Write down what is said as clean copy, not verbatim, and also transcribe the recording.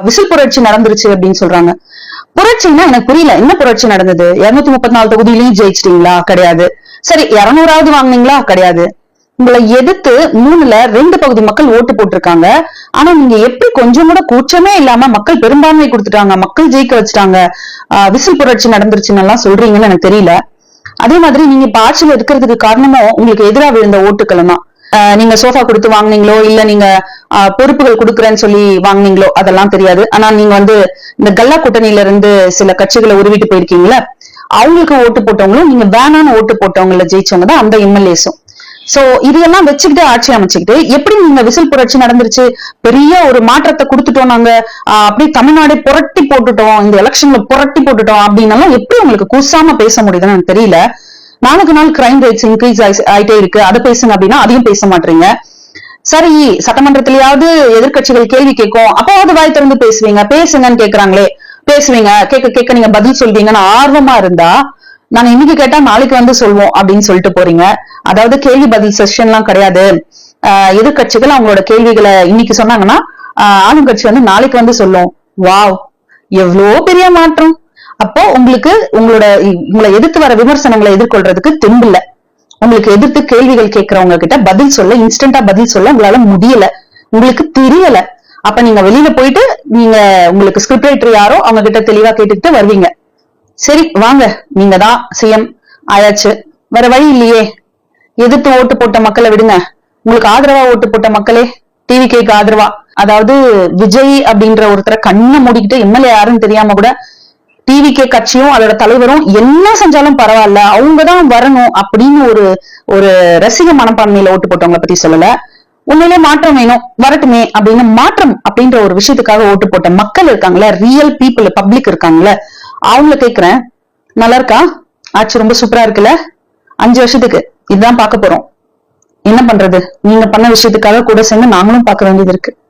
Whistle புரட்சி நடந்துருச்சு அப்படின்னு சொல்றாங்க. புரட்சின்னா எனக்கு புரியல, என்ன புரட்சி நடந்தது? 234 தொகுதியிலையும் ஜெயிச்சிட்டீங்களா? கிடையாது. சரி, 200வது வாங்குனீங்களா? கிடையாது. உங்களை எதிர்த்து 3ல 2 பகுதி மக்கள் ஓட்டு போட்டிருக்காங்க. ஆனா நீங்க எப்படி கொஞ்சம் கூட கூச்சமே இல்லாம மக்கள் பெரும்பான்மை கொடுத்துட்டாங்க, மக்கள் ஜெயிக்க வச்சுட்டாங்க, விசில் புரட்சி நடந்துருச்சுன்னு எல்லாம் சொல்றீங்கன்னு எனக்கு தெரியல. அதே மாதிரி நீங்க இப்ப ஆட்சியில இருக்கிறதுக்கு காரணமும் உங்களுக்கு எதிராக விழுந்த ஓட்டுக்கள் தான். நீங்க சோஃபா கொடுத்து வாங்குனீங்களோ இல்ல நீங்க பொறுப்புகள் கொடுக்குறேன்னு சொல்லி வாங்குனீங்களோ அதெல்லாம் தெரியாது. ஆனா நீங்க இந்த கல்லா கூட்டணியில இருந்து சில கட்சிகளை உருவிட்டு போயிருக்கீங்களா, அவங்களுக்கு ஓட்டு போட்டவங்களும் நீங்க வேணான்னு ஓட்டு போட்டவங்கள ஜெயிச்சவங்க தான் அந்த எம்எல்ஏஸும். சோ இதெல்லாம் வச்சுக்கிட்டு ஆட்சி அமைச்சுக்கிட்டு எப்படி நீங்க விசில் புரட்சி நடந்துருச்சு, பெரிய ஒரு மாற்றத்தை கொடுத்துட்டோம் நாங்க, அப்படியே தமிழ்நாடு புரட்டி போட்டுட்டோம், இந்த எலெக்ஷன்ல புரட்டி போட்டுட்டோம் அப்படின்னு எப்படி உங்களுக்கு கூசாம பேச முடியுதுன்னு எனக்கு தெரியல. நாளுக்கு நாள் கிரைம் ரேட்ஸ் இன்க்ரீஸ் ஆயிட்டே இருக்கு, அதை பேசுங்க அப்படின்னா அதையும் பேச மாட்டீங்க. சரி, சட்டமன்றத்திலேயாவது எதிர்கட்சிகள் கேள்வி கேட்கும், அப்பவாவது வாய் திறந்து பேசுவீங்க, பேசுங்கன்னு கேக்குறாங்களே பேசுவீங்க, கேட்க கேட்க நீங்க பதில் சொல்வீங்கன்னு ஆர்வமா இருந்தா நாங்க இன்னைக்கு கேட்டா நாளைக்கு சொல்வோம் அப்படின்னு சொல்லிட்டு போறீங்க. அதாவது கேள்வி பதில் செஷன் எல்லாம் கிடையாது. எதிர்கட்சிகள் அவங்களோட கேள்விகளை இன்னைக்கு சொன்னாங்கன்னா ஆளுங்கட்சி நாளைக்கு சொல்லும். வாவ், எவ்வளோ பெரிய மாற்றம். அப்போ உங்களை எதிர்த்து வர விமர்சனங்களை எதிர்கொள்றதுக்கு தெம்பில்ல. உங்களுக்கு எதிர்த்து கேள்விகள் கேட்கிறவங்க கிட்ட பதில் சொல்ல, இன்ஸ்டன்டா பதில் சொல்ல உங்களால முடியல, உங்களுக்கு தெரியல. அப்ப நீங்க வெளியில போயிட்டு உங்களுக்கு ஸ்கிரிப்ட் ரைட்டர் யாரோ அவங்க கிட்ட தெளிவா கேட்டுக்கிட்டு வருவீங்க. சரி வாங்க, நீங்க தான் சிஎம் ஆயாச்சு, வேற வழி இல்லையே, எதிர்த்து ஓட்டு போட்ட மக்களை விடுங்க, உங்களுக்கு ஆதரவா ஓட்டு போட்ட மக்களே டிவிகேக்கு ஆதரவா, அதாவது விஜய் அப்படின்ற ஒருத்தரை கண்ணை மூடிக்கிட்டு எம்எல்ஏ யாருன்னு தெரியாம கூட டிவிகே கட்சியும் அதோட தலைவரும் என்ன செஞ்சாலும் பரவாயில்ல அவங்கதான் வரணும் அப்படின்னு ஒரு ரசிக மனப்பான்மையில ஓட்டு போட்டவங்களை பத்தி சொல்லல. உண்மையிலே மாற்றம் வேணும், வரட்டுமே அப்படின்னு மாற்றம் அப்படின்ற ஒரு விஷயத்துக்காக ஓட்டு போட்ட மக்கள் இருக்காங்களே, ரியல் பீப்புள், பப்ளிக் இருக்காங்களே, அவங்கள கேக்குறேன். நல்லா இருக்கா ஆட்சி? ரொம்ப சூப்பரா இருக்குல்ல? 5 வருஷத்துக்கு இதுதான் பார்க்க போறோம். என்ன பண்றது? நீங்க பண்ண விஷயத்துக்காக கூட சேர்ந்து நாங்களும் பார்க்க வேண்டியது இருக்கு.